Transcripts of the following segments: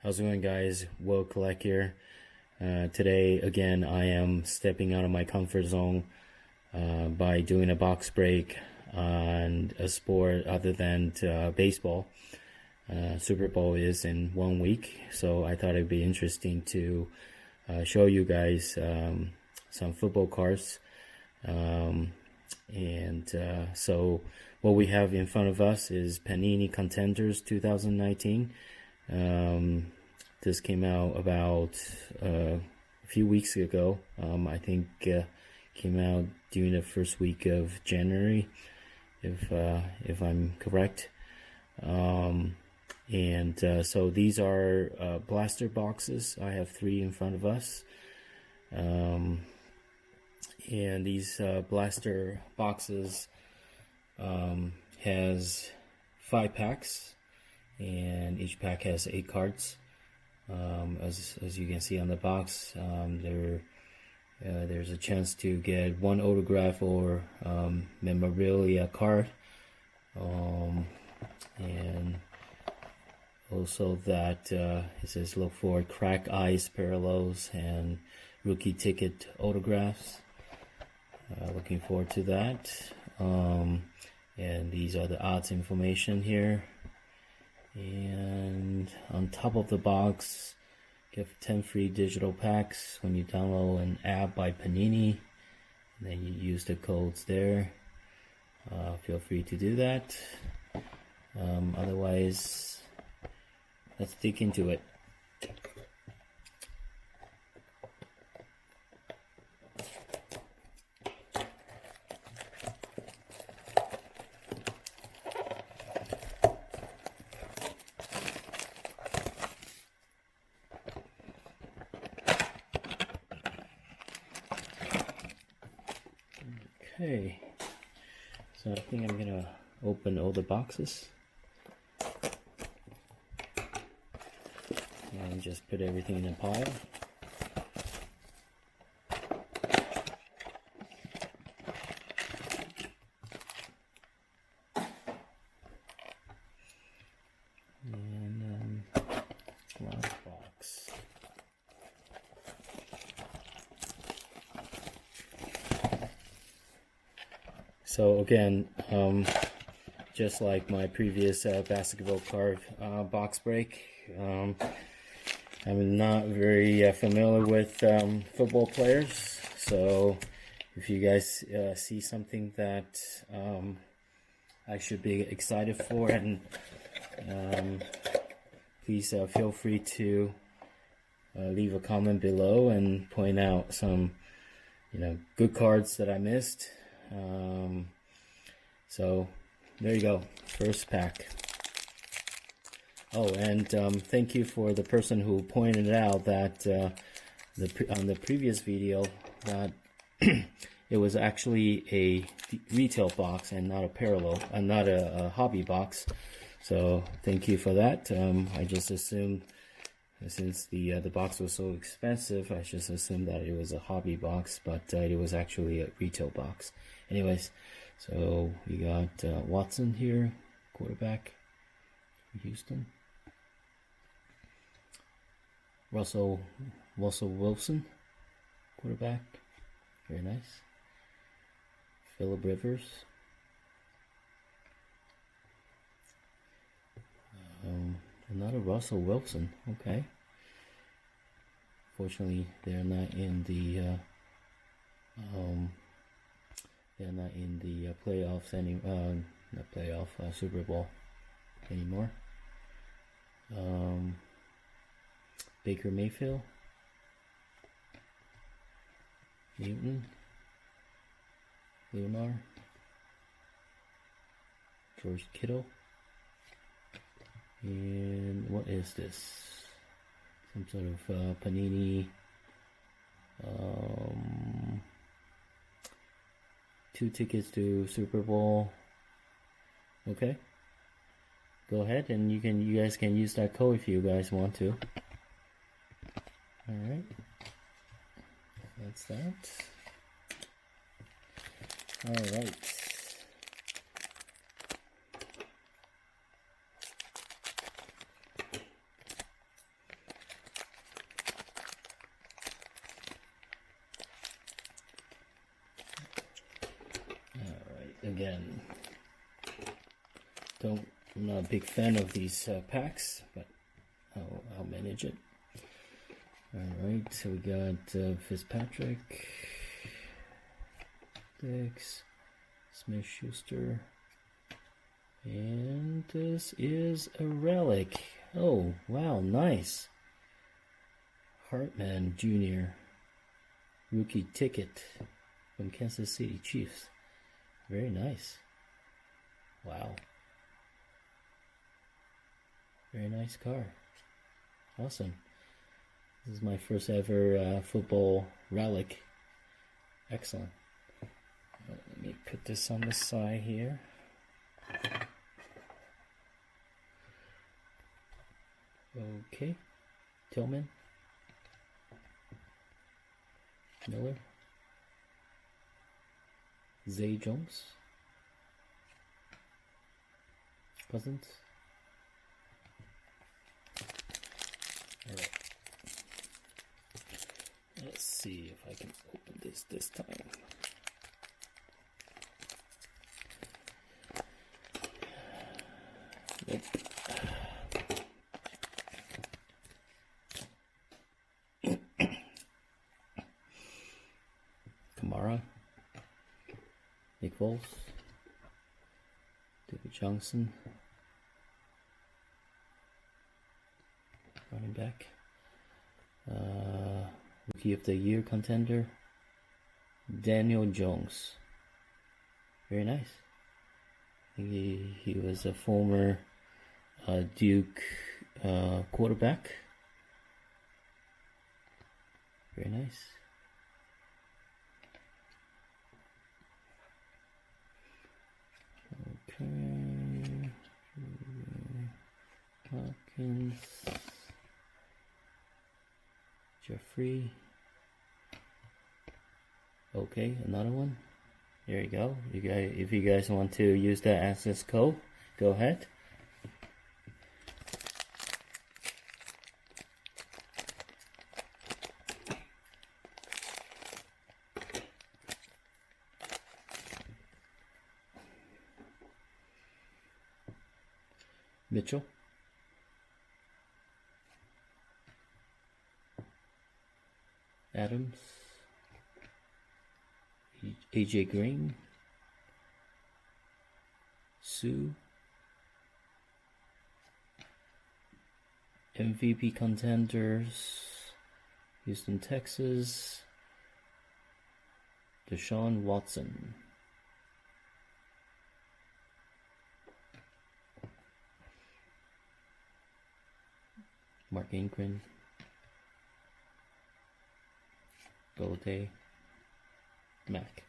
How's it going, guys? Will Collect here. Today, again, I am stepping out of my comfort zone by doing a box break on a sport other than baseball. Super Bowl is in 1 week, so I thought it'd be interesting to show you guys some football cards. So what we have in front of us is Panini Contenders 2019. This came out about a few weeks ago. I think came out during the first week of January, if I'm correct. So these are blaster boxes. I have 3 in front of us. And these blaster boxes has 5 packs, and each pack has 8 cards. As you can see on the box, there's a chance to get 1 autograph or memorabilia card, and also that it says look for crack ice parallels and rookie ticket autographs. Looking forward to that. And these are the odds information here. And on top of the box, you have 10 free digital packs when you download an app by Panini. And then you use the codes there. Feel free to do that. Otherwise, let's dig into it. Okay, so I think I'm gonna open all the boxes and just put everything in a pile. And last box. So again, just like my previous basketball card box break, I'm not very familiar with football players. So if you guys see something that I should be excited for, and please feel free to leave a comment below and point out some good cards that I missed. So there you go, first pack. Oh, and thank you for the person who pointed out that on the previous video that it was actually a retail box and not a parallel, and not a hobby box. So thank you for that. I just assumed, since the box was so expensive, I just assumed that it was a hobby box, but it was actually a retail box. Anyways, so we got Watson here, quarterback for Houston. Russell Wilson, quarterback, very nice. Phillip Rivers. Another Russell Wilson. Okay. Fortunately, they're not in the playoffs not playoff, Super Bowl anymore. Baker Mayfield, Newton, Leonard, George Kittle, and what is this? Some sort of Panini 2 tickets to Super Bowl. Okay, go ahead, and you guys can use that code if you guys want to. All right, that's that. All right. again. I'm not a big fan of these packs, but I'll manage it. Alright, so we got Fitzpatrick, Dix, Smith-Schuster, and this is a relic. Oh, wow, nice. Hartman Jr. Rookie ticket from Kansas City Chiefs. Very nice. Wow. Very nice car. Awesome. This is my first ever football relic. Excellent. Let me put this on the side here. Okay. Tillman. Miller. Zay Jones. Cousins. Alright. Let's see if I can open this time. Nope. Kamara. Nick Foles. David Johnson. Running back. Rookie of the Year contender. Daniel Jones. Very nice. He was a former Duke quarterback. Very nice. Okay. Hopkins. Jeffrey. Okay, another one. There you go. If you guys want to use that access code, go ahead. Mitchell. Adams. AJ Green. Sue. MVP contenders. Houston, Texas. Deshaun Watson. Mark Ingram. Goldie. Mac.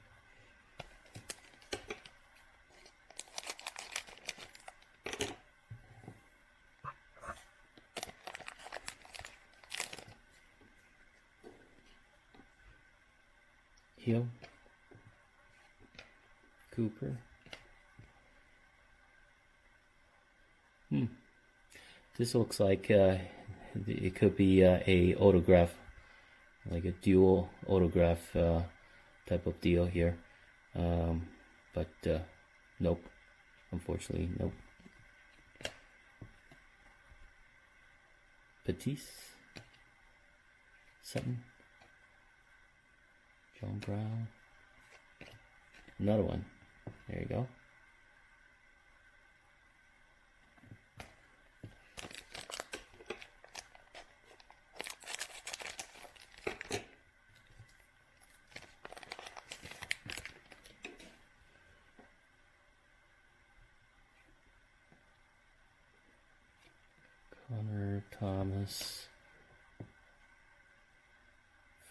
Hill. Cooper. This looks like it could be a autograph, like a dual autograph type of deal here, but nope, unfortunately, nope. Pettis, Sutton, John Brown, another one. There you go. Connor Thomas,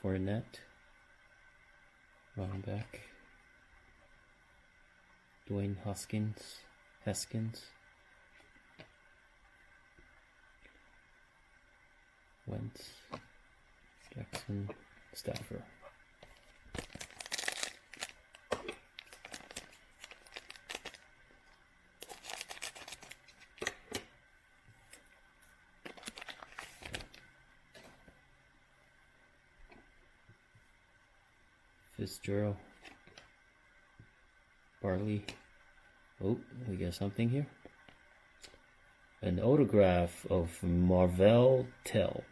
Fournette, running back, Dwayne Haskins, Wentz, Jackson, Stafford. Fitzgerald, Barley, Oh, we got something here. An autograph of Marvell Tell.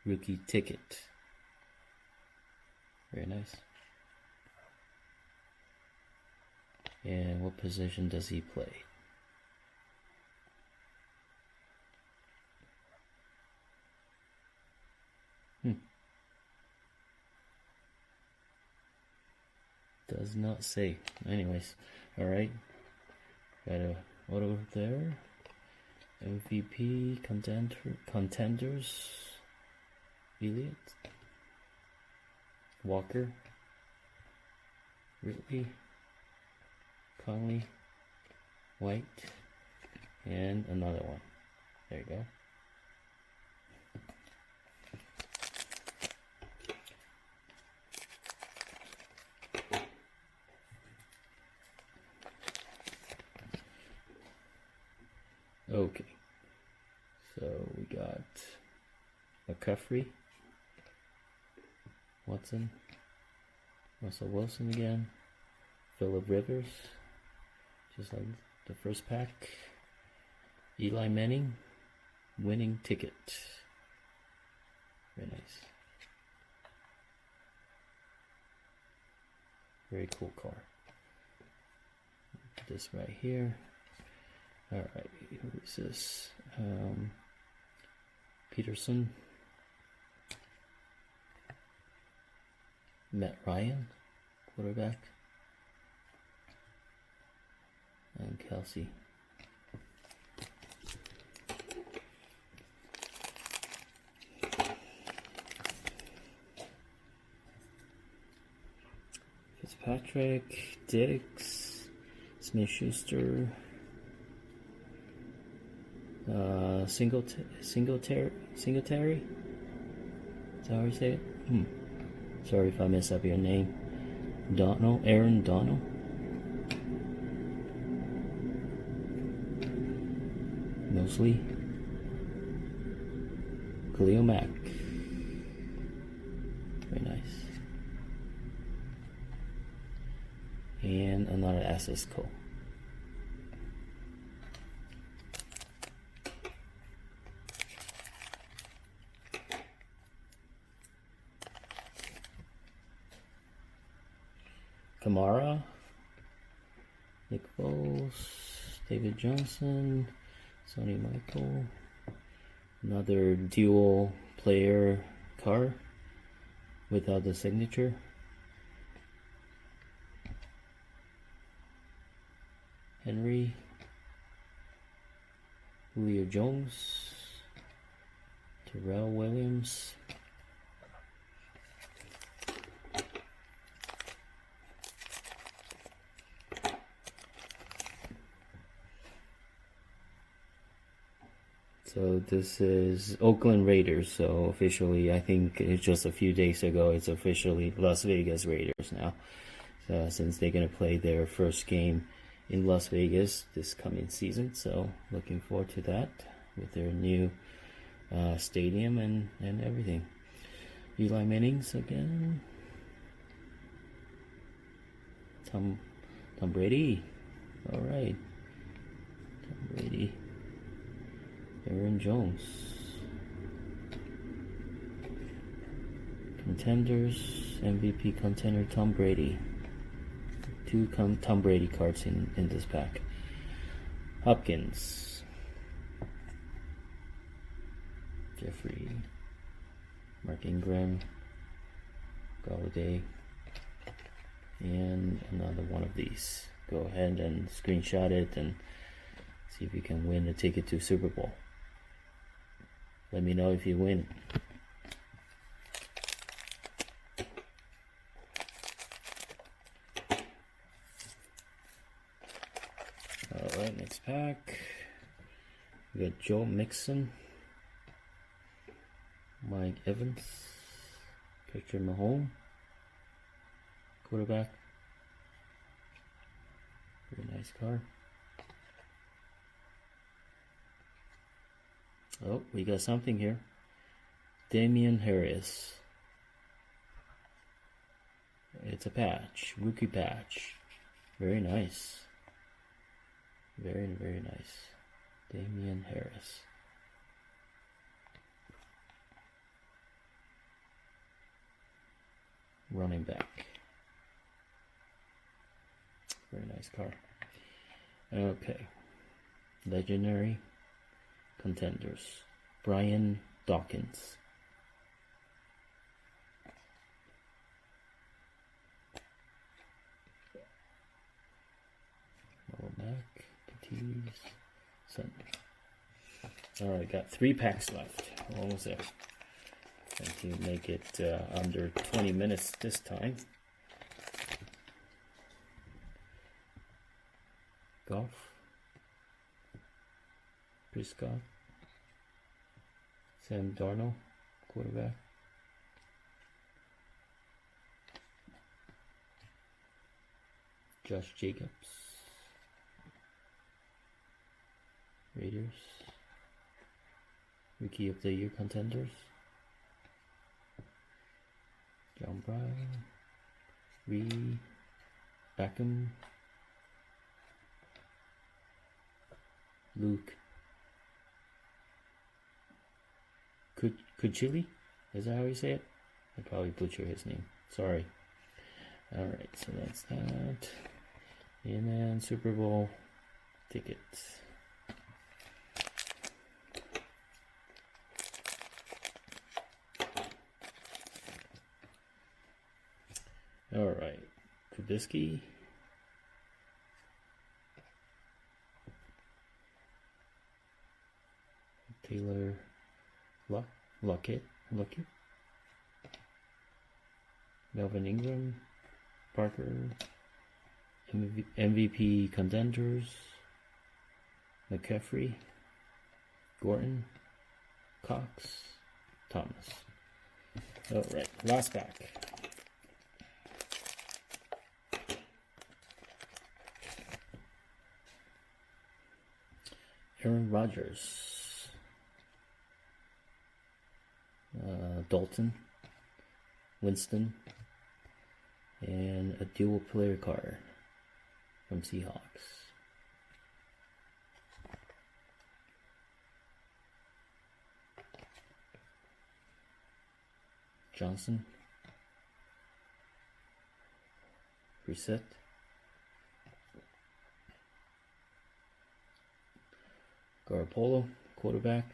Rookie ticket. Very nice. And what position does he play? Does not say. Anyways, alright. Got a auto there. MVP, Contenders, Elliott, Walker, Ridley, Conley, White, and another one. There you go. Okay, so we got McCaffrey, Watson, Russell Wilson again, Phillip Rivers, just like the first pack, Eli Manning, winning ticket. Very nice. Very cool card. Put this right here. Alright, who is this? Peterson, Matt Ryan, quarterback, and Kelsey. Fitzpatrick, Diggs, Smith-Schuster, Singletary? Is that how you say it? Sorry if I mess up your name. Aaron Donald. Mosley. Khalil Mack. Very nice. And another access code. Kamara, Nick Foles, David Johnson, Sonny Michael, another dual player card without the signature. Henry, Julio Jones, Terrell Williams, so this is Oakland Raiders, so officially I think it's just a few days ago it's officially Las Vegas Raiders now, since they're going to play their first game in Las Vegas this coming season, so looking forward to that with their new stadium and everything. Eli Manning's again, Tom Brady, alright, Tom Brady, Aaron Jones, Contenders, MVP contender Tom Brady. Two Tom Brady cards in this pack. Hopkins, Jeffrey, Mark Ingram, Galladay, and another one of these. Go ahead and screenshot it and see if you can win a ticket to Super Bowl. Let me know if you win. Alright, next pack. We got Joe Mixon, Mike Evans, Patrick Mahomes, quarterback. Very nice card. Oh, we got something here. Damian Harris. It's a patch, rookie patch. Very nice. Very, very nice. Damian Harris. Running back. Very nice card. Okay. Legendary Contenders. Brian Dawkins. Back, Patisse, Center. Alright, got 3 packs left. Almost there. Trying to make it under 20 minutes this time. Goff. Prescott. Sam Darnold, quarterback. Josh Jacobs. Raiders. Rookie of the Year Contenders. John Brown. Reed. Beckham. Luke. Kuchili? Is that how you say it? I probably butcher his name. Sorry. Alright, so that's that. And then Super Bowl tickets. Alright, Trubisky. Taylor Lockett. Melvin Ingram. Parker. MVP Contenders. McCaffrey. Gordon. Cox. Thomas. Alright, last pack. Aaron Rodgers, Dalton, Winston, and a dual player card from Seahawks. Johnson, Reset. Garoppolo, quarterback.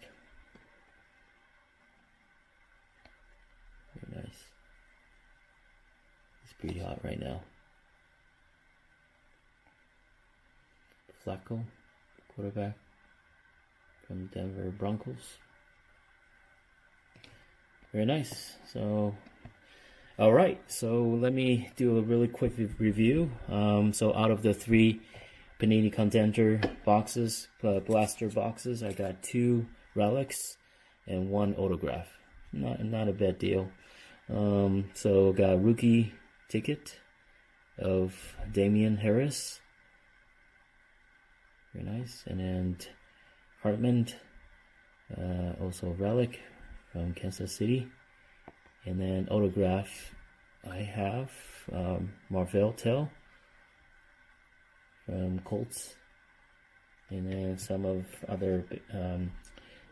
Very nice. He's pretty hot right now. Flacco, quarterback from Denver Broncos. Very nice. So, all right. So let me do a really quick review. So out of the 3 Panini Contender boxes, blaster boxes, I got 2 relics and 1 autograph. Not a bad deal. So got rookie ticket of Damian Harris. Very nice. And then Hartman, also relic from Kansas City. And then autograph, I have Marvell Tell from Colts, and then some of other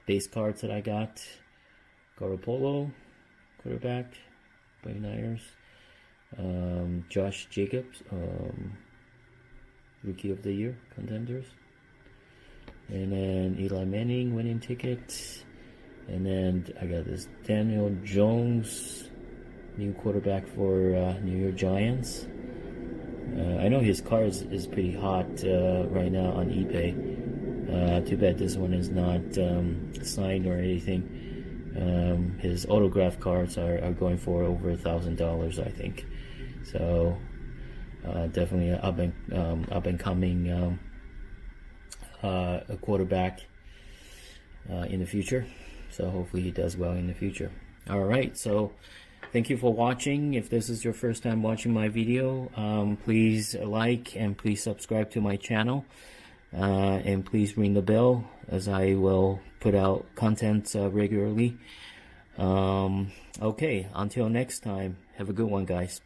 base cards that I got. Garoppolo, quarterback, 49ers. Josh Jacobs, Rookie of the Year, Contenders. And then Eli Manning, winning ticket. And then I got this Daniel Jones, new quarterback for New York Giants. I know his car is pretty hot right now on eBay. Too bad this one is not signed or anything. His autograph cards are going for over $1,000, I think. So definitely an up and coming a quarterback in the future. So hopefully he does well in the future. All right, so thank you for watching. If this is your first time watching my video, please like and please subscribe to my channel. And please ring the bell, as I will put out content regularly. Okay, until next time, have a good one, guys.